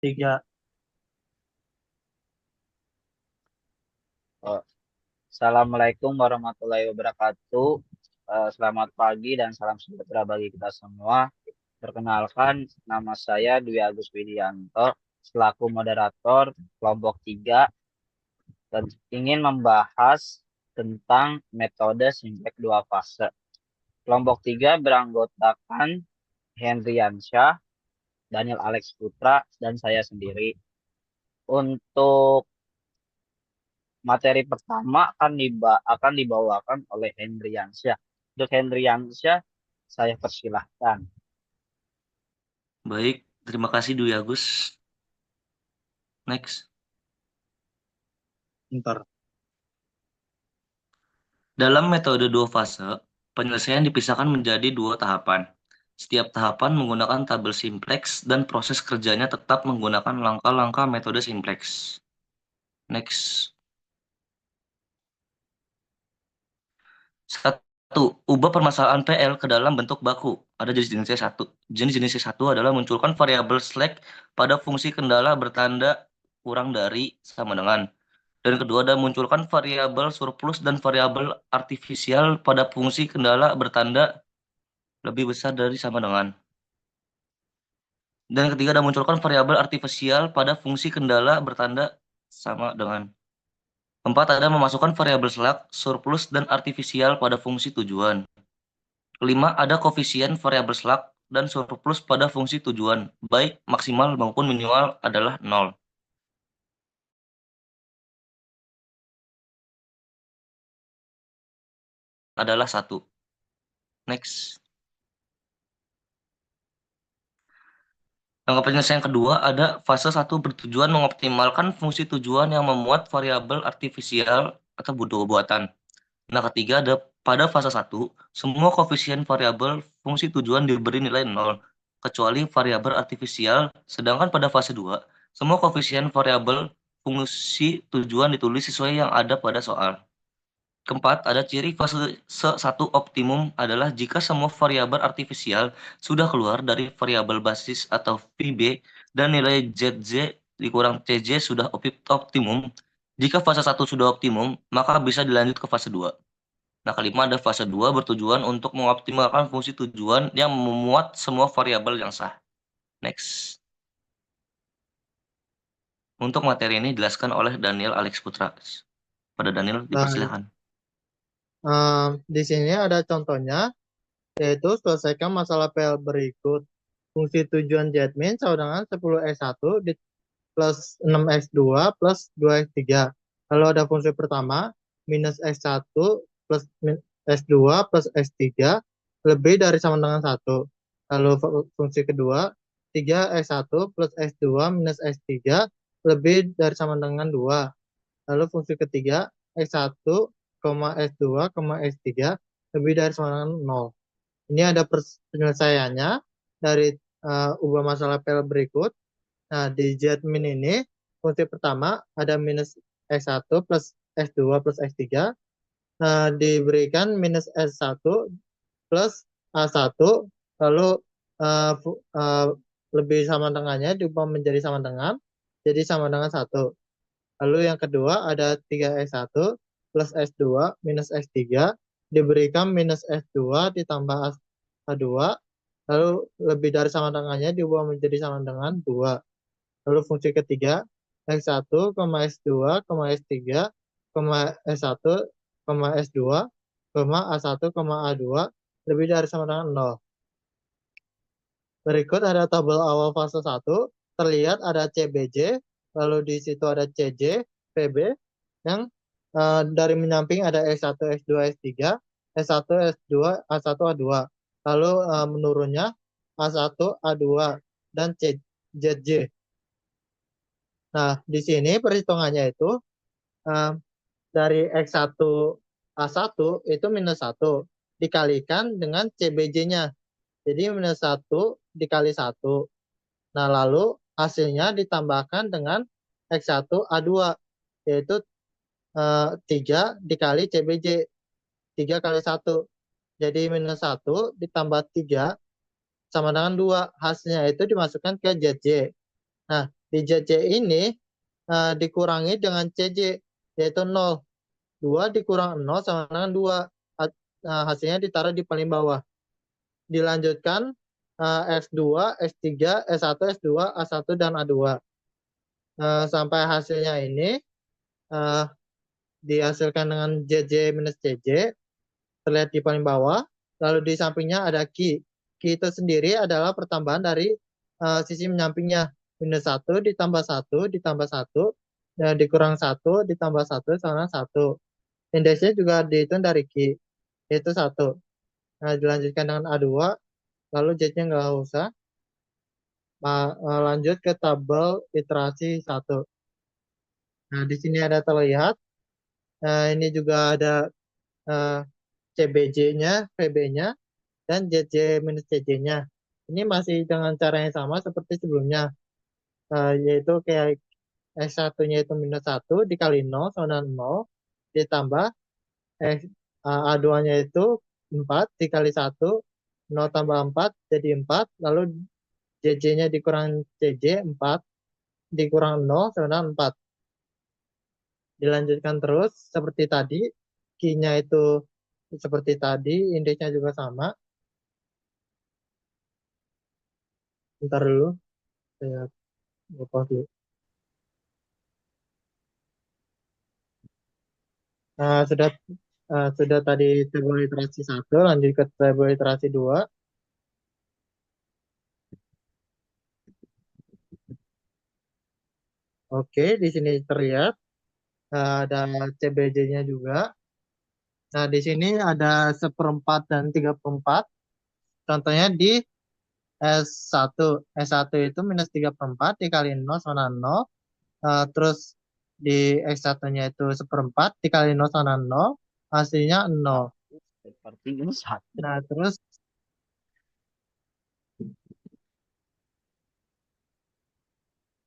Tiga. Oh, Assalamualaikum warahmatullahi wabarakatuh. Selamat pagi dan salam sejahtera bagi kita semua. Perkenalkan, nama saya Dwi Agus Widianto, selaku moderator kelompok 3 dan ingin membahas tentang metode simplex dua fase. Kelompok 3 beranggotakan Hendriansyah, Daniel Alex Putra, dan saya sendiri. Untuk materi pertama akan dibawakan oleh Hendriansyah. Untuk Hendriansyah, saya persilahkan. Baik, terima kasih Dwi Agus. Next. Ntar. Dalam metode dua fase, penyelesaian dipisahkan menjadi dua tahapan. Setiap tahapan menggunakan tabel simplex dan proses kerjanya tetap menggunakan langkah-langkah metode simplex. Next. 1. Ubah permasalahan PL ke dalam bentuk baku. Ada jenis-jenisnya satu. Jenis-jenisnya satu adalah munculkan variabel slack pada fungsi kendala bertanda kurang dari sama dengan. Dan kedua ada munculkan variabel surplus dan variabel artifisial pada fungsi kendala bertanda lebih besar dari sama dengan. Dan ketiga ada munculkan variabel artifisial pada fungsi kendala bertanda sama dengan. Keempat ada memasukkan variabel slack, surplus, dan artifisial pada fungsi tujuan. Kelima ada koefisien variabel slack dan surplus pada fungsi tujuan, baik maksimal maupun minimal adalah 0. Adalah 1. Next. Langkah penyelesaian kedua ada fase 1 bertujuan mengoptimalkan fungsi tujuan yang memuat variabel artifisial atau buatan. Nah, ketiga ada pada fase 1, semua koefisien variabel fungsi tujuan diberi nilai 0, kecuali variabel artifisial, sedangkan pada fase 2, semua koefisien variabel fungsi tujuan ditulis sesuai yang ada pada soal. Keempat, ada ciri fase 1 optimum adalah jika semua variabel artifisial sudah keluar dari variabel basis atau VB dan nilai ZZ dikurang TJ sudah optimum. Jika fase 1 sudah optimum, maka bisa dilanjut ke fase 2. Nah, kelima ada fase 2 bertujuan untuk mengoptimalkan fungsi tujuan yang memuat semua variabel yang sah. Next. Untuk materi ini dijelaskan oleh Daniel Alex Putra. Pada Daniel, Baik. dipersilakan. Di sini ada contohnya, yaitu selesaikan masalah PL berikut. Fungsi tujuan Jetmin sama dengan 10x1 plus 6x2 plus 2x3. Lalu ada fungsi pertama, minus x1 plus x2 plus x3 lebih dari sama dengan 1. Lalu fungsi kedua, 3x1 plus x2 minus x3 lebih dari sama dengan 2. Lalu fungsi ketiga, x1, x2, x3 lebih dari sama dengan 0. Ini ada penyelesaiannya dari ubah masalah PL berikut. Nah, di Jetmin ini, fungsi pertama ada minus x1 plus x2 plus x3. Nah, diberikan minus s1 plus a1, lalu uh, uh, lebih sama dengannya diubah menjadi sama dengan, jadi sama dengan 1. Lalu yang kedua ada 3x1 plus x2 minus x3 diberikan minus x2 ditambah a2, lalu lebih dari sama dengannya diubah menjadi sama dengan 2. Lalu fungsi ketiga x1, x2, x3, s1, s2, a1, a2 lebih dari sama dengan 0. Berikut ada tabel awal fase 1. Terlihat ada CBJ, lalu di situ ada CJ, PB, yang dari menyamping ada S1, S2, S3, S1, S2, A1, A2. Lalu menurunnya A1, A2, dan ZJ. Nah, di sini perhitungannya itu uh, dari X1 A1 itu minus 1 dikalikan dengan CBJ-nya. Jadi minus 1 dikali 1. Nah, lalu hasilnya ditambahkan dengan X1 A2, yaitu 3 dikali CBJ. 3 kali 1. Jadi minus 1 ditambah 3 sama dengan 2. Hasilnya itu dimasukkan ke ZJ. Nah, di JC ini dikurangi dengan CJ, yaitu 0. 2 dikurang 0 sama dengan 2. Hasilnya ditaruh di paling bawah. Dilanjutkan S2, S3, S1, S2, A1, dan A2. Sampai hasilnya ini dihasilkan dengan JJ minus CJ, terlihat di paling bawah. Lalu di sampingnya ada Q. Q itu sendiri adalah pertambahan dari sisi menyampingnya. Minus 1 ditambah 1 ditambah 1 dikurang 1 ditambah 1 sama 1. Indeksnya juga dihitung dari Q, yaitu 1. Nah, dilanjutkan dengan A2, lalu Z-nya nggak usah. Lanjut ke tabel iterasi 1. Nah, di sini ada terlihat. Ini juga ada CBJ-nya, VB-nya, dan JJ minus CJ-nya. Ini masih dengan cara yang sama seperti sebelumnya, yaitu kayak S1-nya itu minus 1 dikali 0 sama dengan 0, ditambah A2-nya itu 4 dikali 1, 0 tambah 4 jadi 4, lalu JJ-nya dikurang CJ 4, dikurang 0 sama dengan 4. Dilanjutkan terus seperti tadi, Q-nya itu seperti tadi, indeksnya juga sama. Bentar dulu, saya lupa dulu. Sudah tadi tabel literasi 1, lanjut ke tabel literasi 2. Oke, di sini terlihat ada CBJ-nya juga. Nah, di sini ada 1/4 dan 3/4. Contohnya di S1. S1 itu minus 3/4 dikali 0 sama 0. Terus di X1-nya itu 1/4 dikali 0 sama 0. Hasilnya 0. Seperti ini 1. Nah, terus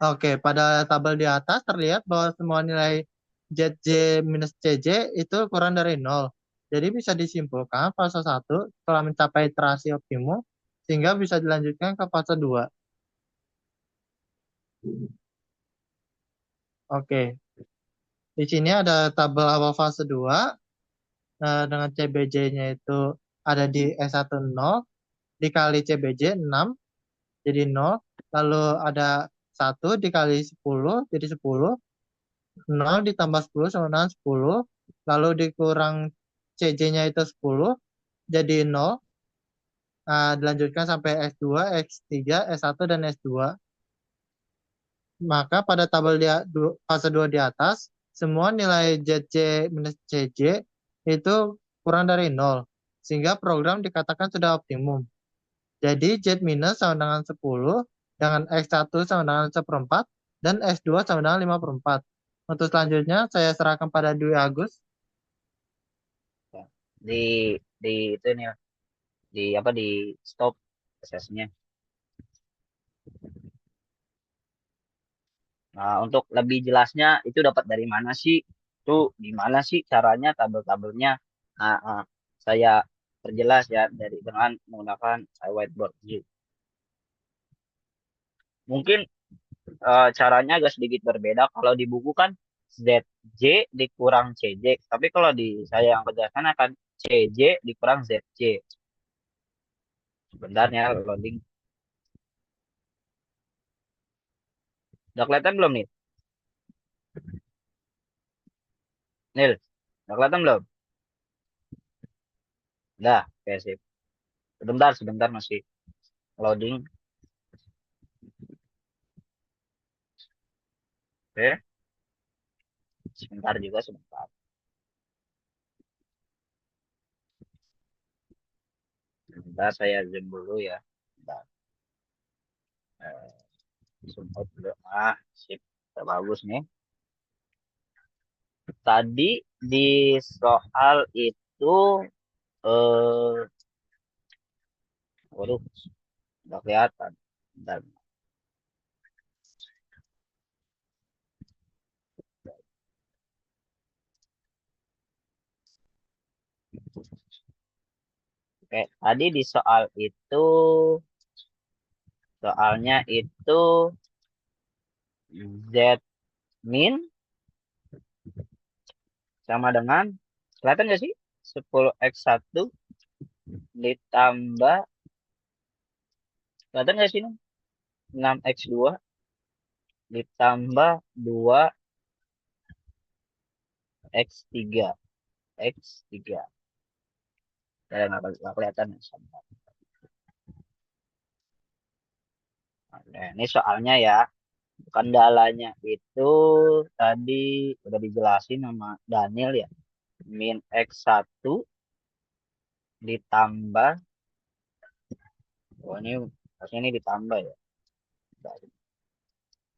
oke, pada tabel di atas terlihat bahwa semua nilai ZJ minus CJ itu kurang dari 0. Jadi bisa disimpulkan fase 1 telah mencapai iterasi optimum sehingga bisa dilanjutkan ke fase 2. Oke, di sini ada tabel awal fase 2 dengan CBJ-nya itu ada di S1 0 dikali CBJ 6 jadi 0. Lalu ada 1 dikali 10 jadi 10. 0 ditambah 10 sama dengan 10. Lalu dikurang CJ-nya itu 10 jadi 0. Dilanjutkan sampai S2, X3, S1, dan S2. Maka pada tabel fase 2 di atas, semua nilai ZJ minus CJ itu kurang dari 0. Sehingga program dikatakan sudah optimum. Jadi Z minus sama dengan 10, dengan X1 sama dengan 1/4, dan S2 sama dengan 5/4. Untuk selanjutnya saya serahkan pada Dwi Agus. Di itu nih, di stop prosesnya. Nah, untuk lebih jelasnya itu dapat dari mana sih? Itu gimana sih caranya tabel-tabelnya? Saya perjelas ya dengan menggunakan whiteboard. Mungkin caranya agak sedikit berbeda. Kalau di buku kan ZJ dikurang CJ, tapi kalau di saya yang kerjakan akan CJ dikurang ZJ. Sebenarnya loading. Udah kelihatan belum nih? Nil, udah kelihatan belum? Udah, oke sip. Sebentar masih loading. Oke, sebentar juga sebentar. Sebentar saya zoom dulu ya. Sebentar. Zoom out dulu. Sip. Udah bagus nih. Tadi di soal itu waduh, udah kelihatan. Bentar. Oke, tadi di soal itu soalnya itu Z min sama dengan, kelihatan nggak sih? 10x1 ditambah, kelihatan nggak sih ini? 6x2 ditambah 2x3. X3. Ya, nggak kelihatan. Nah, ini soalnya ya. Kendalanya itu tadi udah dijelasin sama Daniel ya. Min X1 ditambah, oh ini harusnya ini ditambah ya.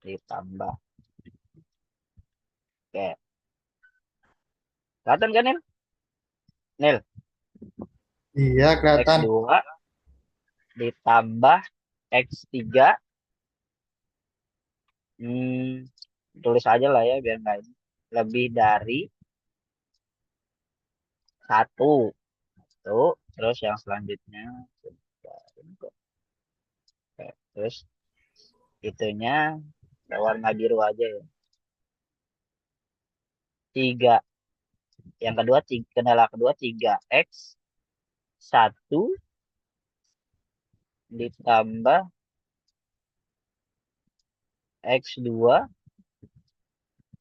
Ditambah. Oke. Kelihatan kan Nil? Nil, Iya, kelihatan. X2 ditambah X3. Tulis aja lah ya biar nggak ini. Lebih dari 1. Tuh, terus yang selanjutnya. Oke, terus itunya warna biru aja ya. 3. Yang kedua, kendala kedua 3x1 ditambah x2.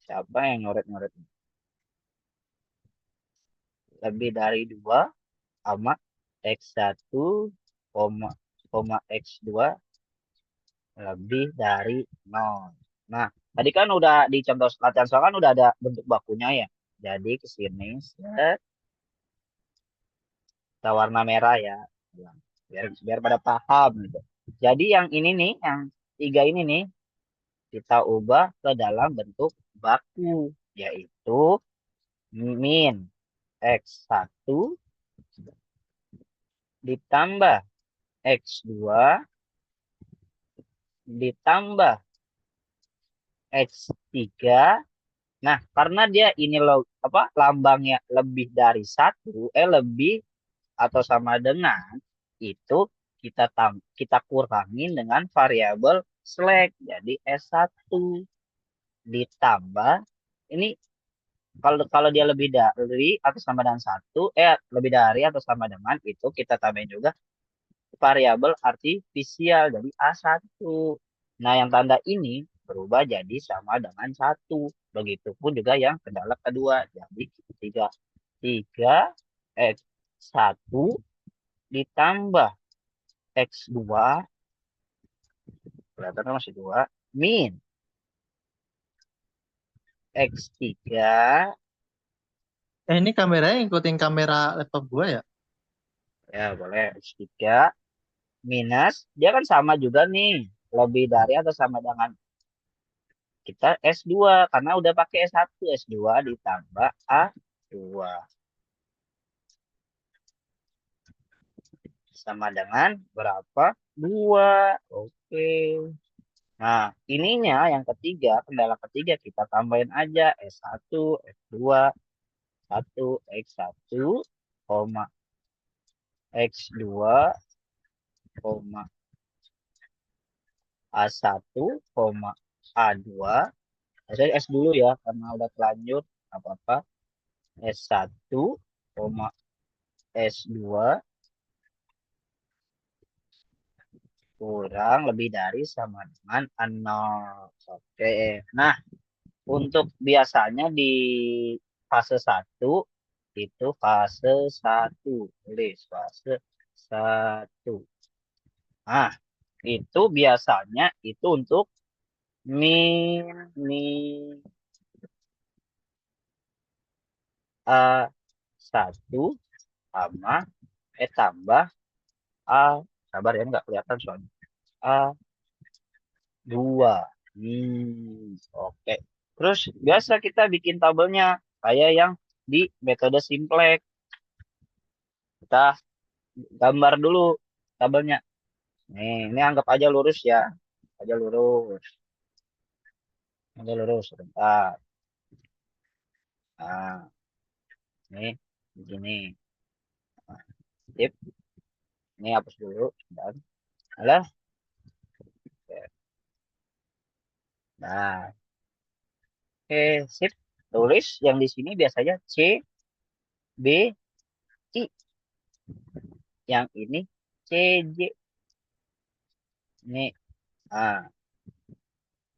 Siapa yang nyoret-nyoret? Lebih dari 2 sama x1, x2 lebih dari 0. Nah, tadi kan udah di contoh latihan soal kan udah ada bentuk bakunya ya. Jadi ke sini kita warna merah ya. Biar pada paham gitu. Jadi yang ini nih, yang 3 ini nih kita ubah ke dalam bentuk baku, yaitu min x1 ditambah x2 ditambah x3. Nah, karena dia ini lambangnya lebih dari 1, lebih atau sama dengan, itu kita kurangin dengan variabel slack. Jadi S1 ditambah ini, kalau dia lebih dari atau sama dengan 1, lebih dari atau sama dengan, itu kita tambahin juga variabel artifisial jadi A1. Nah, yang tanda ini berubah jadi sama dengan 1. Begitupun juga yang kendala kedua. Jadi 3x1 ditambah x2, kelihatan masih 2, min x3. Ini kameranya ngikutin kamera laptop gua ya? Ya, boleh. X3 minus, dia kan sama juga nih. Lebih dari atau sama dengan, kita S2. Karena udah pakai S1. S2 ditambah A2. Sama dengan berapa? 2. Oke. Nah, ininya yang ketiga, kendala ketiga kita tambahin aja S1, S2, 1, X1, koma, X2, koma, A1, koma, A2. Saya S dulu ya, karena udah terlanjur, apa-apa. S1, koma, S2, kurang lebih dari sama dengan 0. Oke. Nah, untuk biasanya di fase 1, itu fase 1. Tulis fase 1. Nah, itu biasanya itu untuk min A1 sama tambah A, sabar ya nggak kelihatan soalnya, A2. Oke. Terus biasa kita bikin tabelnya kayak yang di metode simplex. Kita gambar dulu tabelnya. Ini anggap aja lurus ya. Aja lurus. Aja lurus sebentar. Nah, ini begini. Nah, tip. Ini hapus dulu dan alah. Nah, oke, sip. Tulis yang di sini biasanya C, B, I. Yang ini C, J. Ini, ah,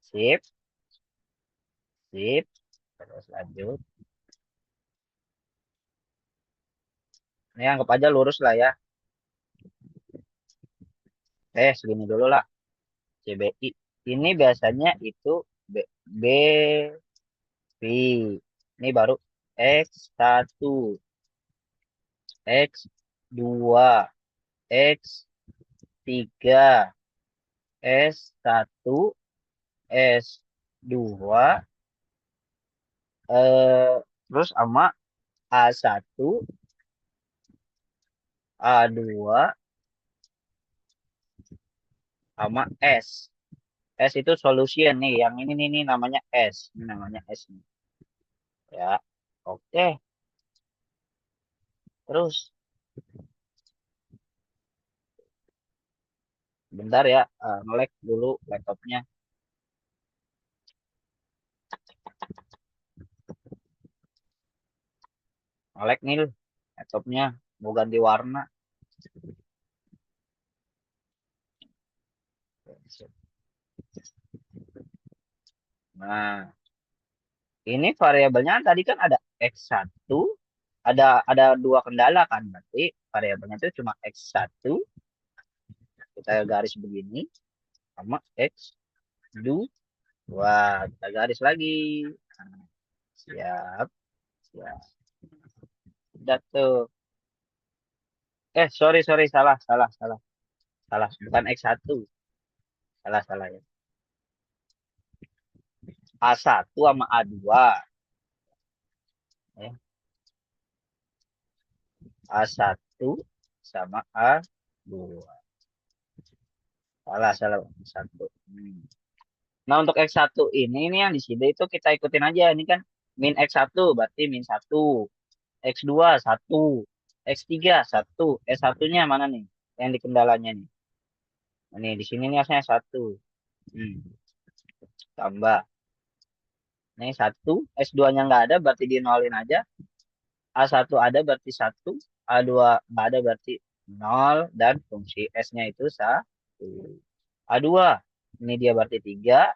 sip, sip. Terus lanjut. Ini anggap aja lurus lah ya. Segini dulu lah. CBI. Ini biasanya itu B, B. Ini baru X1, X2, X3, S1, S2, terus sama A1, A2, sama S. S itu solution nih. Yang ini nih namanya S. Ini namanya S nih. Ya. Oke. Terus bentar ya, nge-lag dulu laptopnya. Nge-lag nih laptopnya. Mau ganti warna. Nah, ini variabelnya tadi kan ada X1, ada dua kendala kan, berarti variabelnya itu cuma X1, kita garis begini, sama X2, kita garis lagi. Nah, siap, siap. Udah tuh. Sorry, salah, bukan X1, salah ya. A1 sama A2. Ya. A1 sama A2. Salah, satu. Nah, untuk X1 ini yang di sini itu kita ikutin aja. Ini kan min X1 berarti min 1. X2 1. X3 1. S1-nya mana nih? Yang di kendalanya nih. Ini di sini nih harusnya 1. Tambah. Ini 1. S2-nya nggak ada berarti dinolin aja. A1 ada berarti 1. A2 nggak ada berarti 0. Dan fungsi S-nya itu 1. A2. Ini dia berarti 3.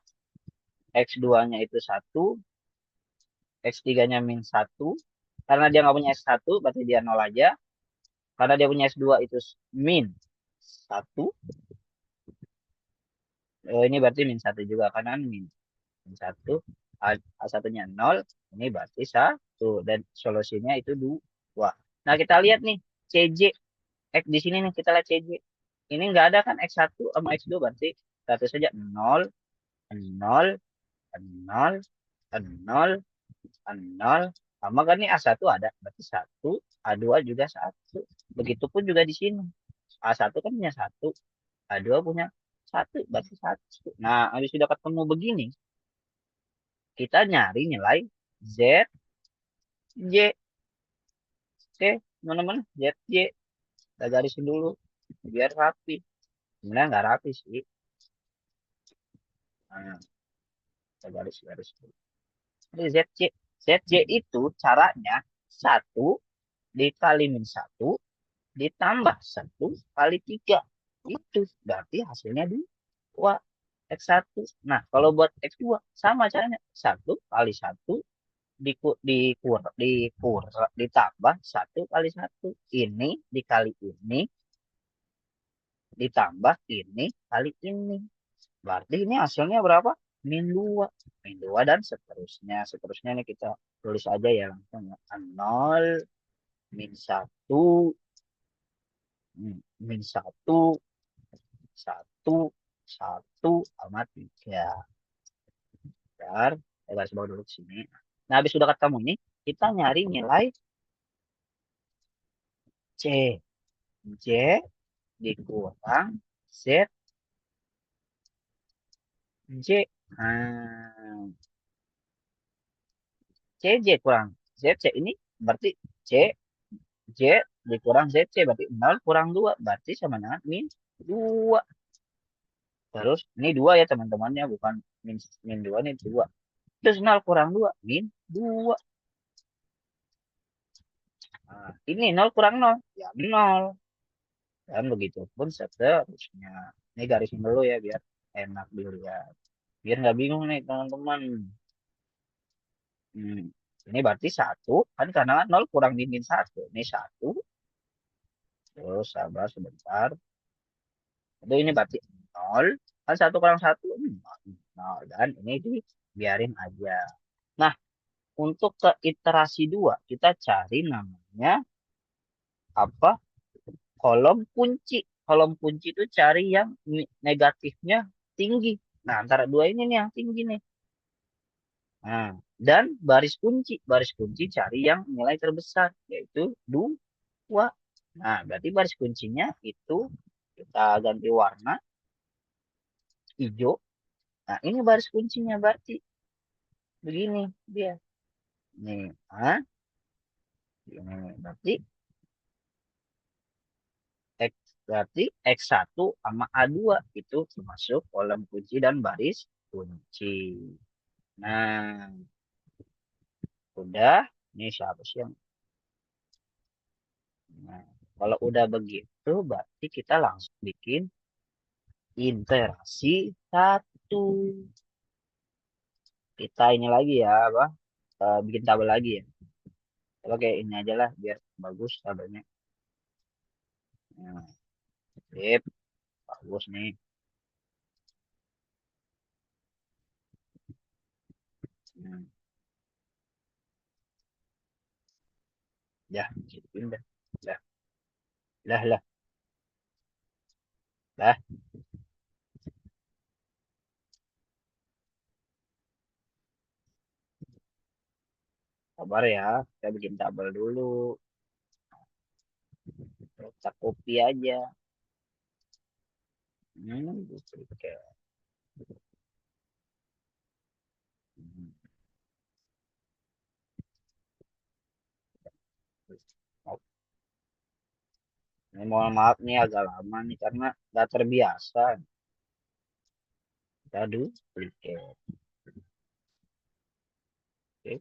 X2-nya itu 1. X3-nya min 1. Karena dia nggak punya S1, berarti dia 0 aja. Karena dia punya S2 itu min 1. Ini berarti min 1 juga. Karena min 1. A1-nya 0. Ini berarti 1. Dan solusinya itu 2. Nah, kita lihat nih. CJ. Di sini nih kita lihat CJ. Ini nggak ada kan X1 sama X2. Berarti satu saja 0, 0, 0, 0, 0. Sama kan nih A1 ada. Berarti 1. A2 juga 1. Begitupun juga di sini. A1 kan punya 1. A2 punya 1. Berarti 1. Nah, habis sudah ketemu begini. Kita nyari nilai Z, J. Oke, teman-teman. Z, J. Kita garisin dulu. Biar rapi. Sebenarnya nggak rapi sih. Nah, kita garis dulu. Jadi ZJ. ZJ itu caranya 1 dikali min 1 ditambah 1 kali 3. Itu berarti hasilnya 2. X1. Nah, kalau buat X2 sama caranya. 1 kali 1 ditambah 1 kali 1. Ini dikali ini ditambah ini kali ini. Berarti ini hasilnya berapa? Min 2. Min 2 dan seterusnya. Seterusnya ini kita tulis aja ya langsung. 0, min 1, min 1, 1, 1, sama 3. Bentar, saya garis bawah dulu ke sini. Nah, habis sudah ketemu ini, kita nyari nilai C. J dikurang Z, J. Nah, CJ kurang ZC ini berarti C, J dikurang ZC berarti 0 kurang 2 berarti sama dengan min 2. Terus ini 2 ya teman-temannya, bukan min 2 nih 2. Terus 0 kurang 2, min 2. Nah, ini 0 kurang 0, ya min 0. Dan begitu pun seterusnya. Ini garisin dulu ya biar enak dilihat. Biar nggak bingung nih teman-teman. Ini berarti 1, kan karena 0 kurang min 1. Ini 1. Terus sabar sebentar. Itu ini berarti 0. Kan 1 kurang 1, 0. Dan ini dibiarin aja. Nah, untuk ke iterasi 2, kita cari namanya apa? Kolom kunci. Kolom kunci itu cari yang negatifnya tinggi. Nah, antara dua ini nih yang tinggi nih. Nah, dan baris kunci. Baris kunci cari yang nilai terbesar, yaitu 2. Nah, berarti baris kuncinya itu kita ganti warna hijau. Nah, ini baris kuncinya berarti begini dia. Nih, ini berarti berarti X1 sama A2 itu termasuk kolom kunci dan baris kunci. Nah, udah. Ini siapa sih yang... Nah, kalau udah begitu, berarti kita langsung bikin iterasi 1. Kita ini lagi ya, apa? Bikin tabel lagi ya. Coba kayak ini aja lah, biar bagus tabelnya. Nah, sip. Bagus nih. Nah, ya, pindah. Lah, lah, lah, lah. Sabar ya, kita bikin tabel dulu. Letak kopi aja. Duplikat. Ini mohon maaf nih agak lama nih karena nggak terbiasa. Kita duplikat. Oke.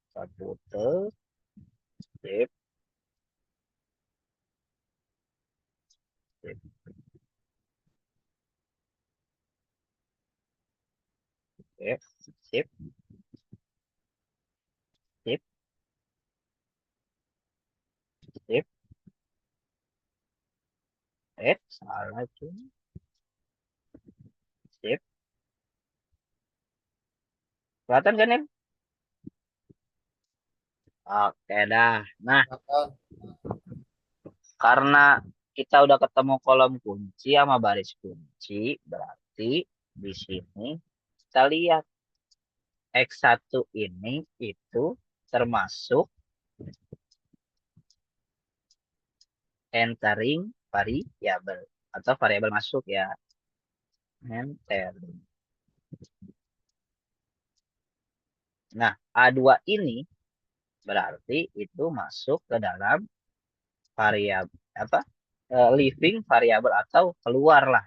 Kita putar. Sip. Sip. Sip. Sip. Sip. Sip. Salah tuh. Sip. Kelihatan kan ya? Oke dah. Nah, karena kita udah ketemu kolom kunci sama baris kunci, berarti di sini kita lihat X1 ini itu termasuk entering variabel atau variabel masuk ya. Entering. Nah, A2 ini berarti itu masuk ke dalam variabel apa? Living variabel atau keluar lah.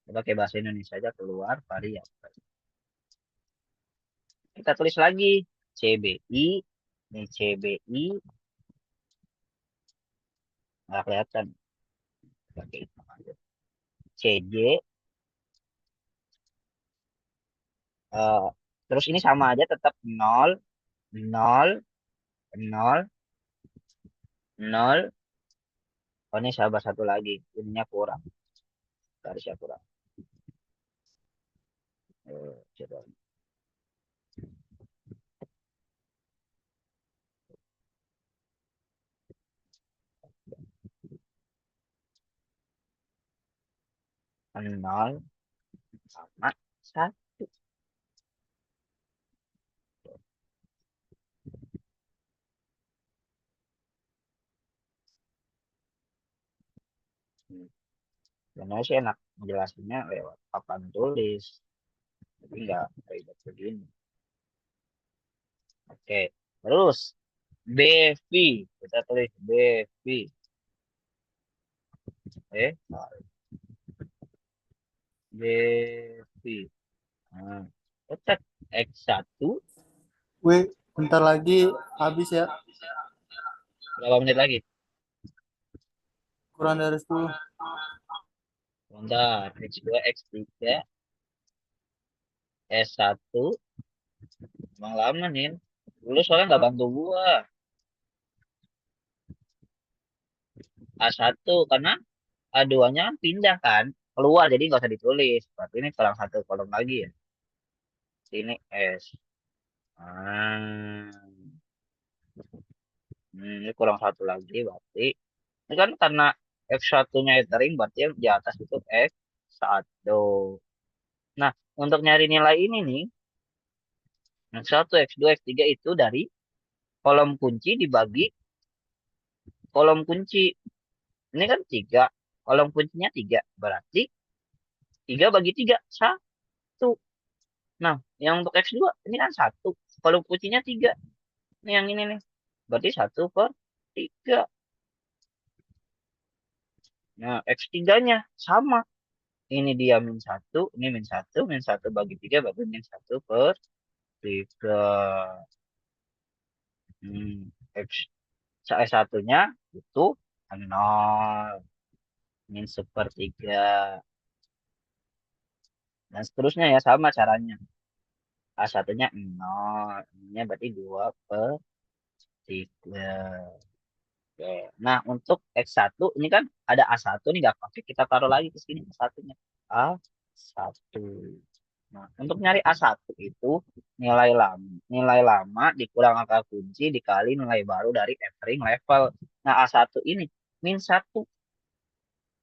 Pakai bahasa Indonesia aja, keluar variabel. Kita tulis lagi CBI, ini CBI nggak kelihatan. Pakai itu aja. CJ, terus ini sama aja tetap 0, 0, 0, 0. Oh, ini sahabat satu lagi, ininya kurang, garisnya kurang. Coba. 0 sama 1. Sebenarnya sih enak menjelaskannya lewat papan tulis, jadi nggak ribet begini. Oke, terus BV, kita tulis BV. BV lebih. Nah, tetap X1 Wih, bentar lagi habis ya. berapa menit lagi? Kurang dari 10. Bentar, X2, X3, S1. Emang lama nih. Lu soalnya nggak bantu gua. A1 karena A2-nya pindah kan. Keluar, jadi nggak usah ditulis. Berarti ini kurang satu kolom lagi ya. Sini S. Hmm. Ini kurang satu lagi berarti. Ini kan karena X1-nya itering, berarti yang di atas itu X1. Nah, untuk nyari nilai ini nih, X1, X2, X3 itu dari kolom kunci dibagi kolom kunci. Ini kan 3. Kolom kuncinya 3. Berarti 3 bagi 3, 1. Nah, yang untuk X2, ini kan 1. Kolom kuncinya 3. Ini yang ini nih. Berarti 1/3. Nah, X3-nya sama. Ini dia -1, ini -1, -1 bagi 3 berarti -1/3. X satunya itu 0, -1/3. Dan seterusnya ya sama caranya. A1-nya 0, ini berarti 2/3. Oke. Nah, untuk X1 ini kan ada A1 nih gak pakai, kita taruh lagi ke sini A1-nya. A1. Nah, untuk nyari A1 itu nilai lama dikurang angka kunci dikali nilai baru dari entering level. Nah, A1 ini -1.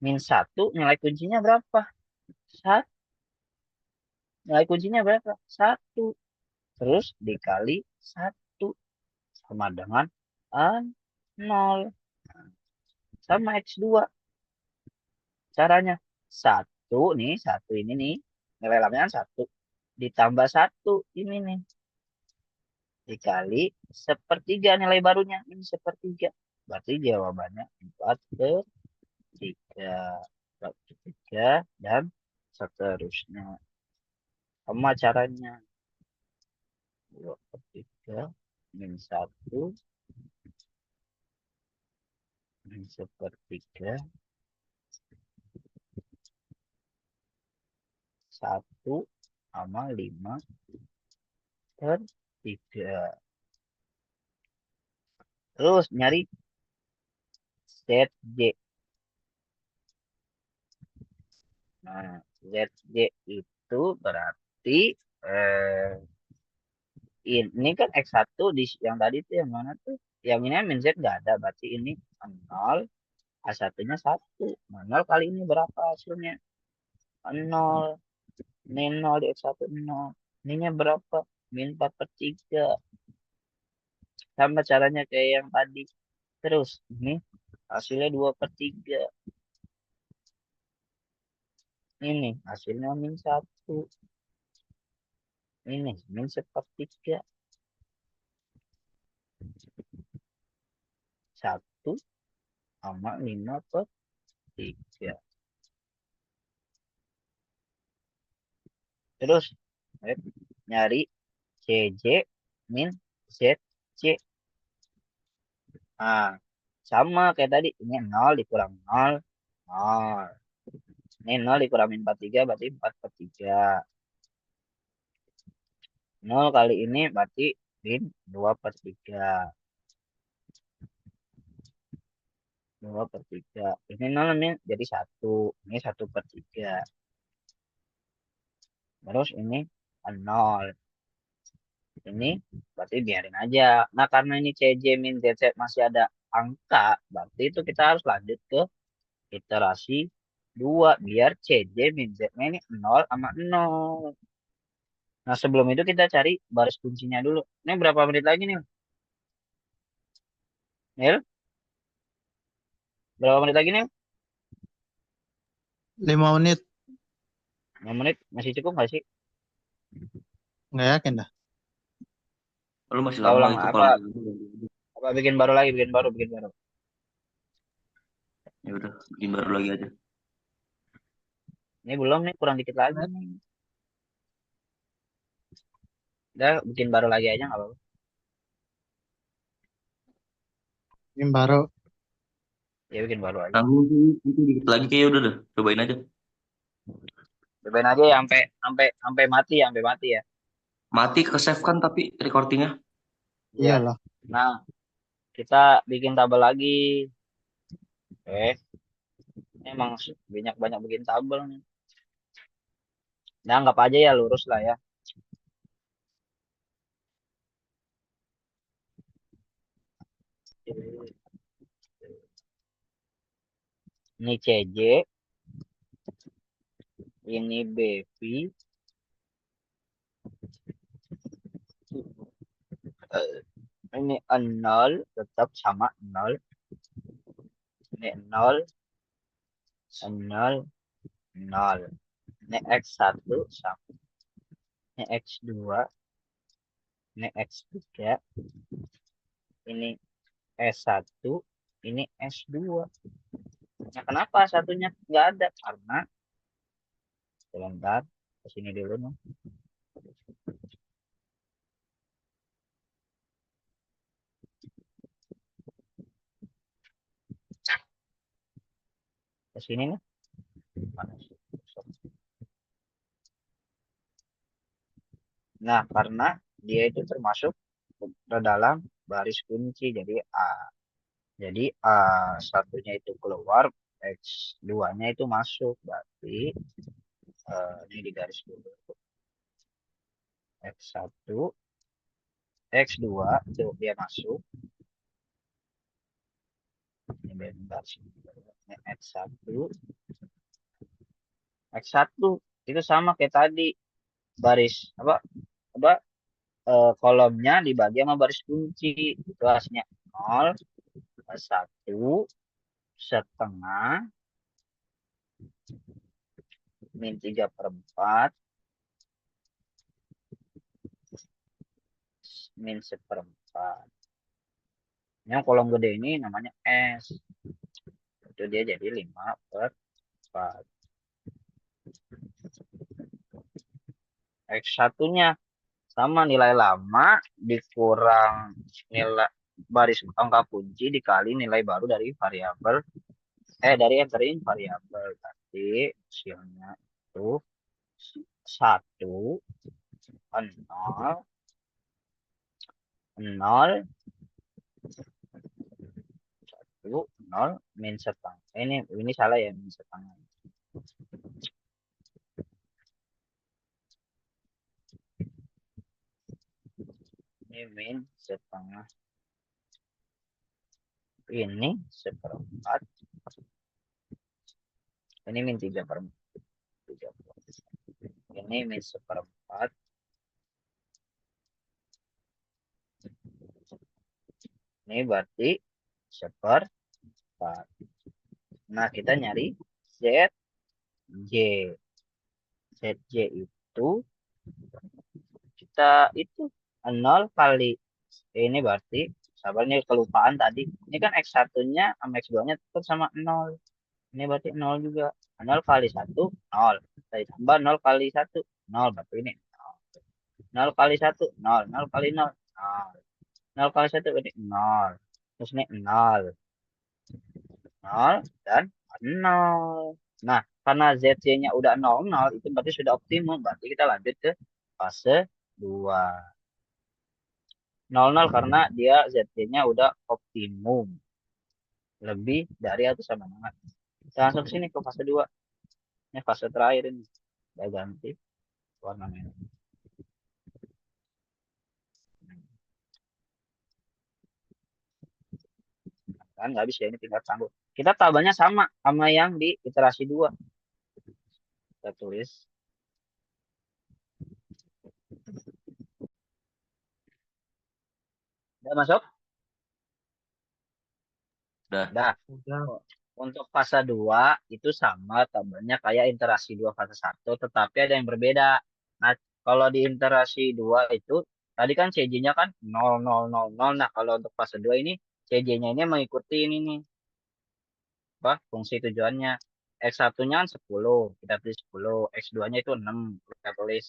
-1 nilai kuncinya berapa? 1. Nilai kuncinya berapa? 1. Terus dikali 1 sama dengan 0. Sama X2. Caranya 1 nih, 1 ini nih. Nilai lamanya kan 1. Ditambah 1 ini nih. Dikali 1/3 nilai barunya. Ini 1/3. Berarti jawabannya 4/3. 4/3 dan seterusnya. Sama caranya. 2/3 -1 -1/3 1 sama 5/3. Terus nyari ZJ. Nah, ZJ itu berarti ini kan X1 di yang tadi tuh yang mana tuh? Yang ini min Z nggak ada, berarti ini 0, A1-nya 1. 0 kali ini berapa hasilnya? 0. Ini 0 di X1 0. Ininya berapa? -4/3. Sama caranya kayak yang tadi. Terus ini hasilnya 2/3. Ini hasilnya -1. Ini -1/3. 1 sama 5/3. Terus nyari CJ min ZC. Nah, sama kayak tadi. Ini 0 dikurang 0, 0. Ini 0 dikurang -4/3 berarti 4/3. 0 kali ini berarti min 2/3. 2/3. Ini 0 ini jadi 1. Ini 1/3. Terus ini 0. Ini berarti biarin aja. Nah, karena ini CJ min ZZ masih ada angka, berarti itu kita harus lanjut ke iterasi 2 biar CJ min Z ini 0 sama 0. Nah, sebelum itu kita cari baris kuncinya dulu. Ini berapa menit lagi nih? Nil? Berapa menit lagi nih? 5 menit. 5 menit masih cukup nggak sih? Nggak yakin dah. Lu masih Kita lama ulang itu apa? kalau Apa bikin baru lagi, bikin baru, bikin baru. ya udah bikin baru lagi aja. Ini belum nih, kurang dikit lagi nih. Udah bikin baru lagi aja nggak apa-apa. Yang baru. Ya bikin baru aja. Tanggung itu dikit lagi kayak udah deh. Cobain aja. Cobain aja ya sampai mati ya, sampai mati ya. Mati ke save kan tapi recordingnya. Iya. Iyalah. Nah, kita bikin tabel lagi. Ini emang banyak bikin tabel nih. Nah, anggap aja ya lurus lah ya. Ini CJ, ini BV, ini 0 tetap sama 0, ini 0, 0, 0. Ini X1 sama, ini X2, ini X3, ini S1, ini S2. Nah, kenapa satunya nggak ada? Karena sebentar, ke sini dulu nih. Ke sini nih. Mana sih? Nah, karena dia itu termasuk ke dalam baris kunci, jadi A. Jadi A satunya itu keluar, X2-nya itu masuk. Berarti ini di garis dulu. X1, X2 itu dia masuk. Ini bentar sini. Ini X1, X1 itu sama kayak tadi, baris apa kolomnya dibagi sama baris kunci, itu hasilnya 0, 1, setengah, min 3/4, min 1/4. Yang kolom gede ini namanya S, itu dia jadi 5/4. X1-nya sama nilai lama dikurang nilai baris angka kunci dikali nilai baru dari variabel dari entering variabel. Berarti hasilnya itu 1, 0, 0, 1, 0, min setengah. Ini salah ya, min setengah. Ini min setengah. Ini 1/4. Ini min 3/4. Ini min 1/4. Ini berarti 1/4. Nah, kita nyari ZJ. ZJ itu kita itu 0 kali ini berarti sabarnya kelupaan tadi. Ini kan X1-nya sama X2-nya tetap sama 0. Ini berarti 0 juga. 0 kali 1, 0. Kita tambah 0 kali 1, 0. Berarti ini 0. 0 kali 1, 0. 0 kali 0, 0. 0 kali 1 berarti 0. Terus ini 0. 0 dan 0. Nah, karena ZC-nya udah 0, 0, itu berarti sudah optimum. Berarti kita lanjut ke fase 2. 0, 0 karena dia ZC-nya udah optimum. Lebih dari atau sama dengan. Kita langsung sini ke fase 2. Ini fase terakhir ini. Saya ganti warna merah. Kan nggak bisa, ini tinggal sanggup. Kita tabelnya sama yang di iterasi 2. Kita tulis. Udah masuk? Udah. Udah. Untuk fase 2 itu sama tabelnya kayak iterasi 2 fase 1, tetapi ada yang berbeda. Nah, kalau di iterasi 2 itu tadi kan CJ-nya kan 0, 0, 0, 0. Nah, kalau untuk fase 2 ini CJ-nya ini mengikuti ini nih. Fungsi tujuannya. X1-nya kan 10, kita tulis 10. X2-nya itu 6, kita tulis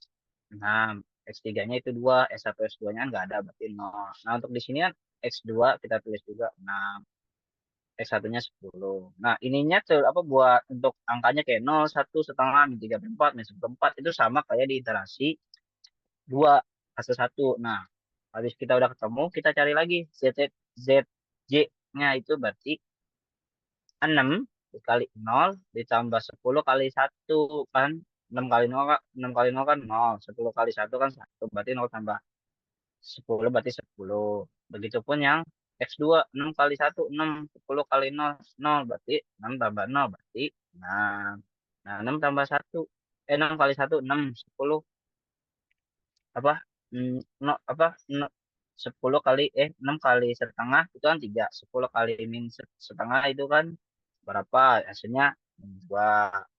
6. X3-nya itu 2, S1, S2-nya nggak ada, berarti 0. Nah, untuk di sini kan X2 kita tulis juga 6, X1-nya 10. Nah, ininya apa buat untuk angkanya kayak 0, 1, setengah, min 3/4, min 1/4 itu sama kayak di iterasi 2, fase 1. Nah, habis kita udah ketemu, kita cari lagi ZJ-nya itu berarti 6 dikali 0 ditambah 10 kali 1 kan. 6 kali 0 kan 6 kali 0 kan 0, 10 kali 1 kan 1, berarti 0 tambah 10 berarti 10. Begitupun yang X2 6 kali 1 6, 10 kali 0 0 berarti 6 tambah 0 berarti 6. Nah, 6 tambah 1 6 kali 1 6, 10 apa no, apa no, 10 kali 6 kali setengah itu kan 3, 10 kali min setengah itu kan berapa, hasilnya 2.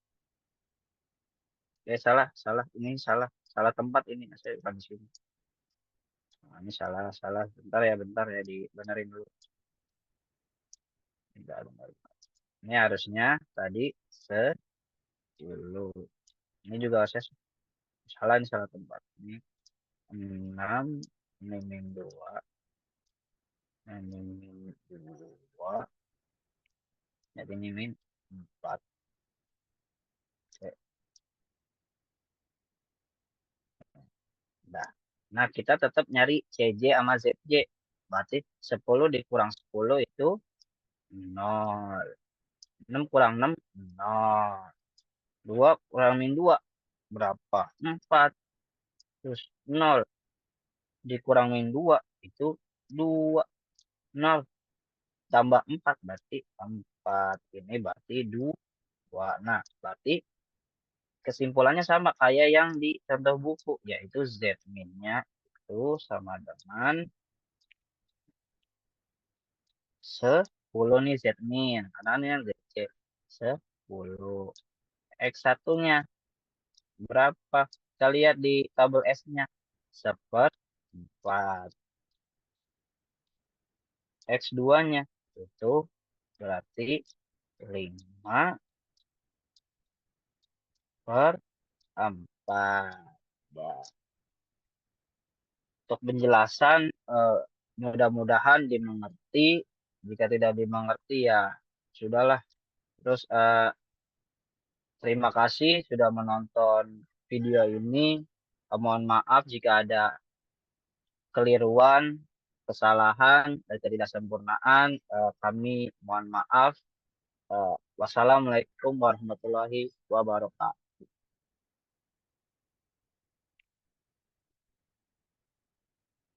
Salah salah ini salah tempat ini, saya bukan di sini. Nah, ini salah bentar ya dibenerin dulu. Bentar. Ini harusnya tadi 10. Ini juga saya salah, ini salah tempat. Ini 6, ini min 2, ini min 2, jadi ini min 4. Oke. Nah, kita tetap nyari CJ sama ZJ. Berarti 10 dikurang 10 itu 0. 6 kurang 6, 0. 2 kurang min 2, berapa? 4. Terus 0 dikurang min 2, itu 2. 0 tambah 4, berarti 4. Ini berarti 2. Nah, berarti kesimpulannya sama kayak yang di contoh buku, yaitu Z-min-nya itu sama dengan 10 nih Z-min. Karena ini yang ZC 10. X1-nya berapa? Kita lihat di tabel S-nya. 1/4. X2-nya itu berarti 5/4. Nah, untuk penjelasan mudah-mudahan dimengerti. Jika tidak dimengerti ya sudahlah. Terus terima kasih sudah menonton video ini. Mohon maaf jika ada keliruan, kesalahan, dan ketidaksempurnaan. Kami mohon maaf. Wassalamualaikum warahmatullahi wabarakatuh.